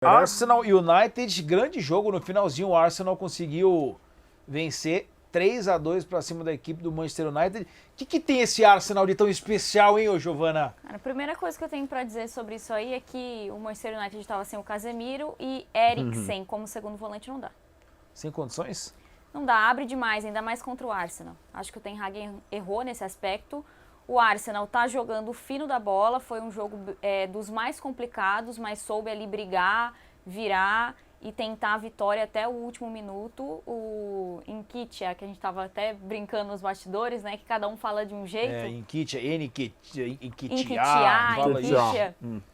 Arsenal United, grande jogo no finalzinho. O Arsenal conseguiu vencer 3-2 para cima da equipe do Manchester United. O que tem esse Arsenal de tão especial, hein, ô Giovana? Cara, a primeira coisa que eu tenho para dizer sobre isso aí é que o Manchester United estava sem o Casemiro e Eriksen como segundo volante não dá. Sem condições? Não dá, abre demais, ainda mais contra o Arsenal. Acho que o Ten Hag errou nesse aspecto. O Arsenal tá jogando fino da bola, foi um jogo dos mais complicados, mas soube ali brigar, virar e tentar a vitória até o último minuto. O Nketiah, que a gente tava até brincando nos bastidores, né, que cada um fala de um jeito. Nketiah, Nketiah.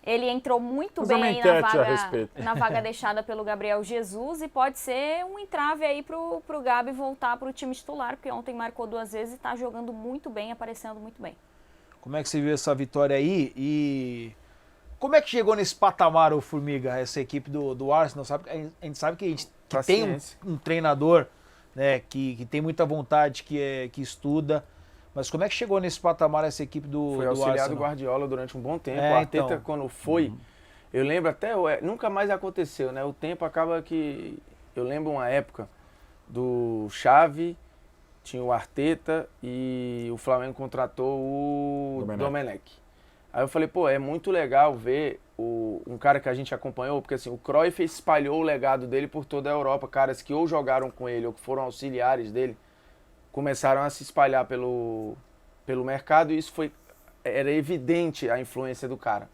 Ele entrou muito bem aí na vaga deixada pelo Gabriel Jesus e pode ser um entrave aí pro Gabi voltar pro time titular, porque ontem marcou 2 vezes e tá jogando muito bem, aparecendo muito bem. Como é que você viu essa vitória aí e como é que chegou nesse patamar, o Formiga, essa equipe do Arsenal? A gente sabe que tem um treinador, né, que tem muita vontade, que estuda, mas como é que chegou nesse patamar essa equipe do Arsenal? Foi auxiliar do Guardiola durante um bom tempo. O Arteta, quando foi, eu lembro até, nunca mais aconteceu, né? O tempo acaba que... Eu lembro uma época do Xavi, tinha o Arteta e o Flamengo contratou o Domenech. Aí eu falei, pô, é muito legal ver um cara que a gente acompanhou, porque assim, o Cruyff espalhou o legado dele por toda a Europa. Caras que ou jogaram com ele ou que foram auxiliares dele, começaram a se espalhar pelo mercado e era evidente a influência do cara.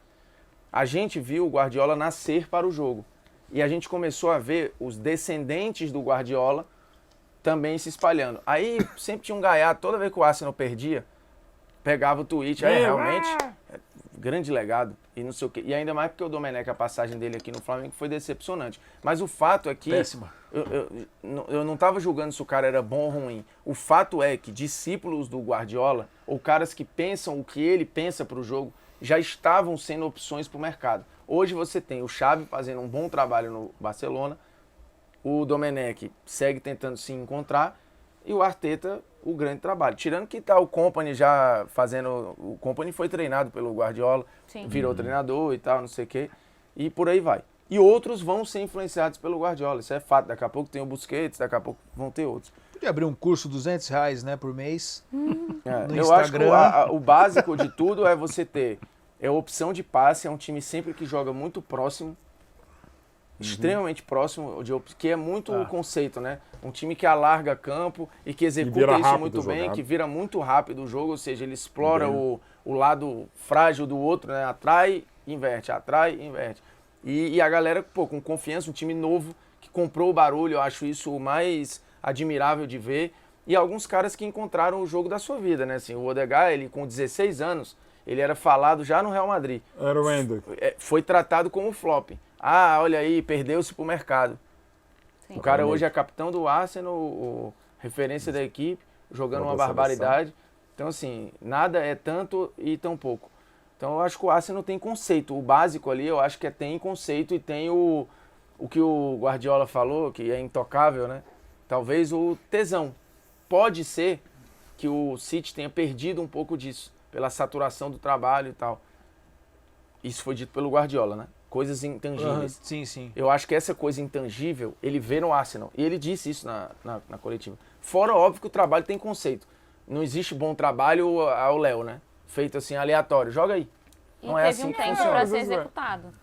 A gente viu o Guardiola nascer para o jogo. E a gente começou a ver os descendentes do Guardiola também se espalhando. Aí sempre tinha um gaiato, toda vez que o Arsenal perdia, pegava o tweet, realmente, grande legado, e não sei o quê. E ainda mais porque o Domenech, a passagem dele aqui no Flamengo foi decepcionante. Mas o fato é que... Péssima. Eu não estava julgando se o cara era bom ou ruim. O fato é que discípulos do Guardiola, ou caras que pensam o que ele pensa para o jogo, já estavam sendo opções para o mercado. Hoje você tem o Xavi fazendo um bom trabalho no Barcelona, o Domenech segue tentando se encontrar e o Arteta, o grande trabalho. Tirando que tá o Kompany já fazendo... O Kompany foi treinado pelo Guardiola, virou treinador e tal, não sei o quê, e por aí vai. E outros vão ser influenciados pelo Guardiola, isso é fato. Daqui a pouco tem o Busquets, daqui a pouco vão ter outros. Podia abrir um curso R$200, né, por mês no eu Instagram. acho que o básico de tudo é você ter opção de passe, é um time sempre que joga muito próximo, extremamente próximo, que é muito o conceito, né? Um time que alarga campo e que executa isso muito bem, que vira muito rápido o jogo, ou seja, ele explora o lado frágil do outro, né? Atrai, inverte. E a galera, pô, com confiança, um time novo que comprou o barulho, eu acho isso o mais admirável de ver. E alguns caras que encontraram o jogo da sua vida, né? Assim, o Odegaard, ele com 16 anos, ele era falado já no Real Madrid. Era o Ender. Foi tratado como flop. Ah, olha aí, perdeu-se pro mercado. Sim. O cara hoje é capitão do Arsenal, referência da equipe, jogando uma barbaridade. Então, assim, nada é tanto e tão pouco. Então, eu acho que o Arsenal tem conceito. O básico ali, eu acho que tem conceito e tem o que o Guardiola falou, que é intocável, né? Talvez o tesão. Pode ser que o City tenha perdido um pouco disso, pela saturação do trabalho e tal. Isso foi dito pelo Guardiola, né? Coisas intangíveis. Sim. Eu acho que essa coisa intangível, ele vê no Arsenal. E ele disse isso na coletiva. Fora, óbvio, que o trabalho tem conceito. Não existe bom trabalho ao Léo, né? Feito assim, aleatório. Joga aí. Não é assim que funciona. E teve um tempo para ser executado.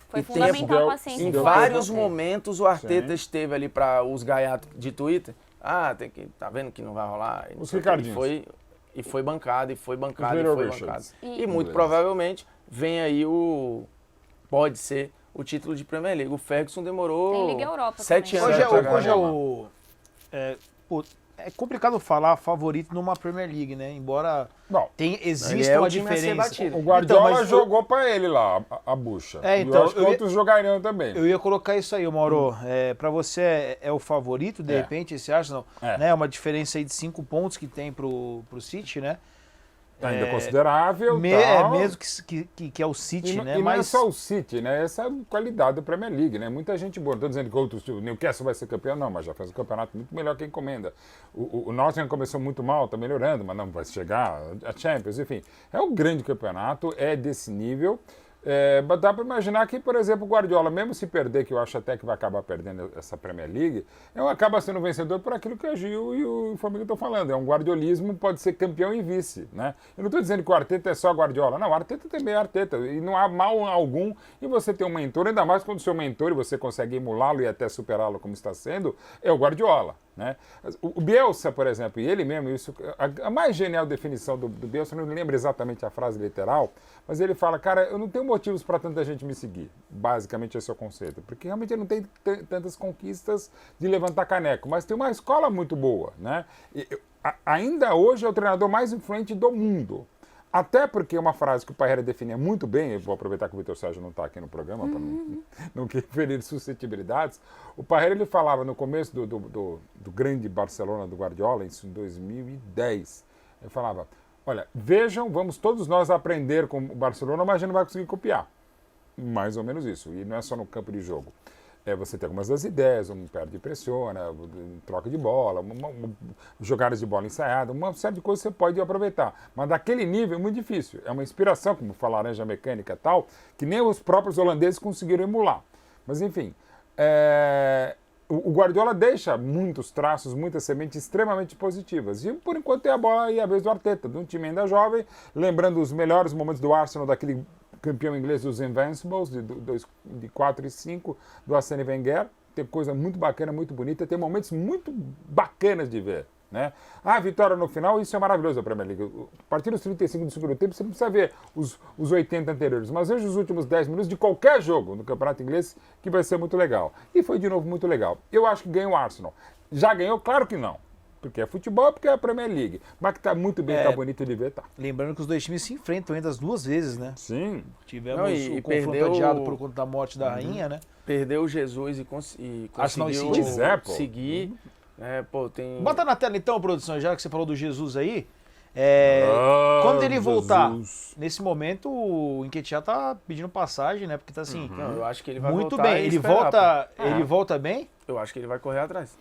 Foi fundamental a paciência. Em vários momentos o Arteta esteve ali para os gaiatos de Twitter. Tá vendo que não vai rolar? Os Ricardinhos. E foi bancado. E muito provavelmente vem aí pode ser o título de Premier League. O Ferguson demorou 7 anos. É complicado falar favorito numa Premier League, né? Embora exista uma diferença. O Guardiola jogou pra ele lá, a bucha. Então, outros jogariam também. Eu ia colocar isso aí, Mauro. Pra você é o favorito, de repente, esse Arsenal? Né? Uma diferença aí de 5 pontos que tem pro City, né? Ainda considerável. Mesmo que é o City, né? E não é só o City, né? Essa é a qualidade da Premier League, né? Muita gente boa. Não estou dizendo que o Newcastle vai ser campeão, não, mas já faz um campeonato muito melhor que a encomenda. O Nottingham começou muito mal, está melhorando, mas não vai chegar. A Champions, enfim. É um grande campeonato, é desse nível. Dá para imaginar que, por exemplo, o Guardiola, mesmo se perder, que eu acho até que vai acabar perdendo essa Premier League, acaba sendo vencedor por aquilo que a Gil e o Formiga estão falando. É um guardiolismo, pode ser campeão e vice, né? Eu não estou dizendo que o Arteta é só Guardiola. Não, o Arteta também é Arteta. E não há mal algum em você ter um mentor, ainda mais quando o seu mentor e você consegue emulá-lo e até superá-lo como está sendo, é o Guardiola. Né? O Bielsa, por exemplo, e ele mesmo, a mais genial definição do Bielsa, eu não lembro exatamente a frase literal, mas ele fala, cara, eu não tenho motivos para tanta gente me seguir. Basicamente esse é o conceito. Porque realmente ele não tem tantas conquistas de levantar caneco, mas tem uma escola muito boa. Né? Ainda hoje é o treinador mais influente do mundo. Até porque uma frase que o Parreira definia muito bem, eu vou aproveitar que o Vitor Sérgio não está aqui no programa para não ferir suscetibilidades, o Parreira ele falava no começo do grande Barcelona do Guardiola, isso em 2010, ele falava, olha, vejam, vamos todos nós aprender com o Barcelona, mas a gente não vai conseguir copiar. Mais ou menos isso, e não é só no campo de jogo. Você tem algumas das ideias, perde e pressiona, troca de bola, jogadas de bola ensaiada, uma série de coisas você pode aproveitar. Mas daquele nível é muito difícil. É uma inspiração, como fala Laranja Mecânica e tal, que nem os próprios holandeses conseguiram emular. Mas enfim, o Guardiola deixa muitos traços, muitas sementes extremamente positivas. E por enquanto é a bola e a vez do Arteta, de um time ainda jovem, lembrando os melhores momentos do Arsenal, daquele campeão inglês dos Invincibles, de 4 e 5, do Arsène Wenger. Tem coisa muito bacana, muito bonita, tem momentos muito bacanas de ver. Né? A vitória no final, isso é maravilhoso da Premier League. A partir dos 35 do segundo tempo, você não precisa ver os 80 anteriores, mas veja os últimos 10 minutos de qualquer jogo no Campeonato Inglês, que vai ser muito legal. E foi de novo muito legal. Eu acho que ganha o Arsenal. Já ganhou? Claro que não. Porque é futebol, porque é a Premier League. Mas que está muito bem, está bonito de ver, tá. Lembrando que os dois times se enfrentam ainda as duas vezes, né? Sim. Tivemos o confronto adiado por conta da morte da rainha, né? Perdeu o Jesus e conseguiu seguir. Bota na tela então, produção, já que você falou do Jesus aí. Quando ele voltar, nesse momento o Nketiah tá pedindo passagem, né? Porque tá assim, Não, eu acho que ele vai muito voltar bem. Ele volta bem? Eu acho que ele vai correr atrás.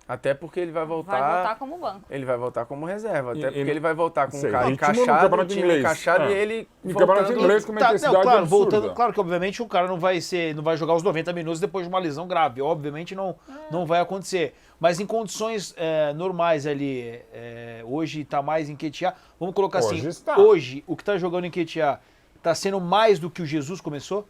Até porque ele vai voltar... Vai voltar como banco. Ele vai voltar como reserva. Até porque ele vai voltar com sei, o cara ritmo no encaixado, campeonato o time inglês. encaixado e ele No campeonato inglês com uma intensidade claro, absurda. claro que obviamente o cara não vai jogar os 90 minutos depois de uma lesão grave. Obviamente não vai acontecer. Mas em condições normais ali, hoje está mais Nketiah. Vamos colocar Hoje assim, está. hoje o que está jogando Nketiah está sendo mais do que o Jesus começou?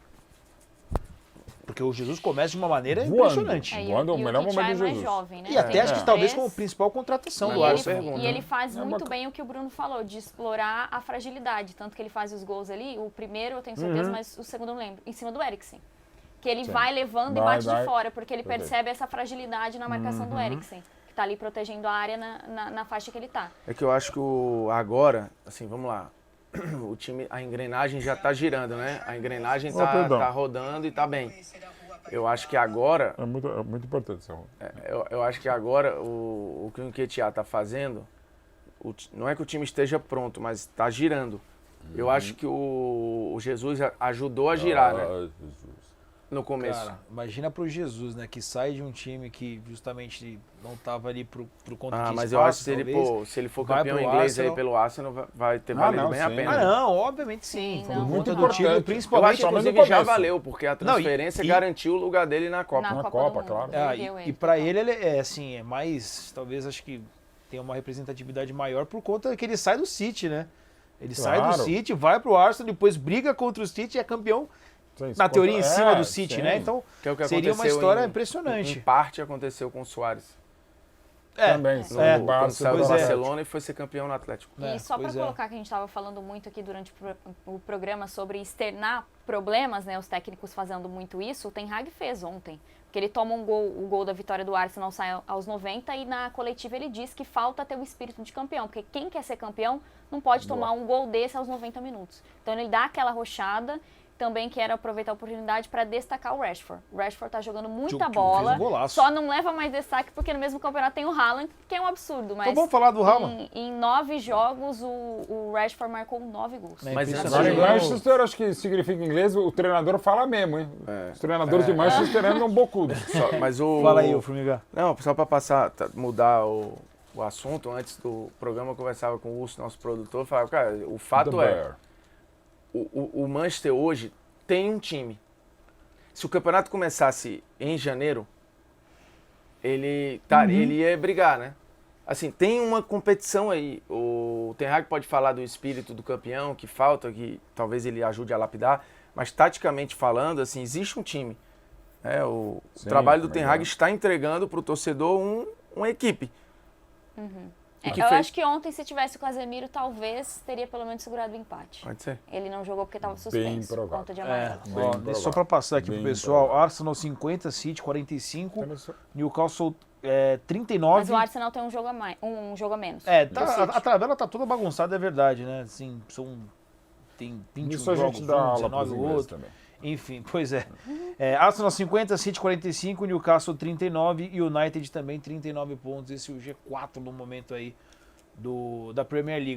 Porque o Jesus começa de uma maneira impressionante. Voando o melhor momento do mais Jesus. jovem, né? E até acho que talvez como principal contratação do Arsenal. E ele faz muito bem o que o Bruno falou, de explorar a fragilidade. Tanto que ele faz os gols ali, o primeiro eu tenho certeza, mas o segundo eu não lembro, em cima do Eriksen. Que ele vai levando e bate de fora, porque ele percebe essa fragilidade na marcação do Eriksen. Que tá ali protegendo a área na faixa que ele tá. É que eu acho que agora, assim, vamos lá. O time, a engrenagem já tá girando, né? A engrenagem tá rodando e tá bem. Eu acho que agora... É muito importante isso. Eu acho que agora o que o Nketiah tá fazendo, não é que o time esteja pronto, mas tá girando. Eu acho que o Jesus ajudou a girar, né? Jesus. No começo. Cara, imagina pro Jesus, né? Que sai de um time que justamente não tava ali pro contra mas eu acho que se ele for campeão inglês aí pelo Arsenal, vai ter valido bem a pena. Não, obviamente sim. Sim, Muito do time, principalmente. Eu acho que inclusive já valeu, porque a transferência garantiu o lugar dele na Copa. Na Copa, claro. E pra ele é mais, talvez acho que tem uma representatividade maior por conta que ele sai do City, né? Ele sai do City, vai pro Arsenal, depois briga contra o City e é campeão. Na teoria, em cima do City, né? Então, que é o que seria uma história impressionante. Em parte aconteceu com o Suárez. Também. Quando saiu do Barcelona e foi ser campeão no Atlético. E só para colocar que a gente estava falando muito aqui durante o programa sobre externar problemas, né? Os técnicos fazendo muito isso, o Ten Hag fez ontem. Porque ele toma o gol da vitória do Arsenal sai aos 90 e na coletiva ele diz que falta ter o espírito de campeão. Porque quem quer ser campeão não pode tomar um gol desse aos 90 minutos. Então ele dá aquela arrochada. Também quero aproveitar a oportunidade para destacar o Rashford. O Rashford tá jogando muita bola, só não leva mais destaque porque no mesmo campeonato tem o Haaland, que é um absurdo. Mas então vamos falar do Haaland. Em 9 jogos, o Rashford marcou 9 gols. Mas Manchester, acho que significa em inglês, o treinador fala mesmo, hein? Os treinadores de Manchester andam bocudos. Fala aí, Formiga. Não, só para mudar o assunto, antes do programa eu conversava com o Urso, nosso produtor, falava, cara, o fato o Manchester hoje tem um time. Se o campeonato começasse em janeiro, ele ia brigar, né? Assim, tem uma competição aí. O Ten Hag pode falar do espírito do campeão, que falta, que talvez ele ajude a lapidar, mas taticamente falando, assim, existe um time. Né? O trabalho do Ten Hag está entregando para o torcedor uma equipe. Eu acho que ontem, se tivesse o Casemiro, talvez teria pelo menos segurado o empate. Pode ser. Ele não jogou porque estava suspenso por conta de amarelo. Só para passar aqui pro pessoal, Arsenal 50, City 45, Newcastle 39. Mas o Arsenal tem um jogo a menos. A tabela tá toda bagunçada, é verdade, né? Assim, tem 21 jogos, 19 outros. Também. Enfim, pois é. Arsenal 50, City 45, Newcastle 39 e United também 39 pontos. Esse é o G4 no momento aí da Premier League.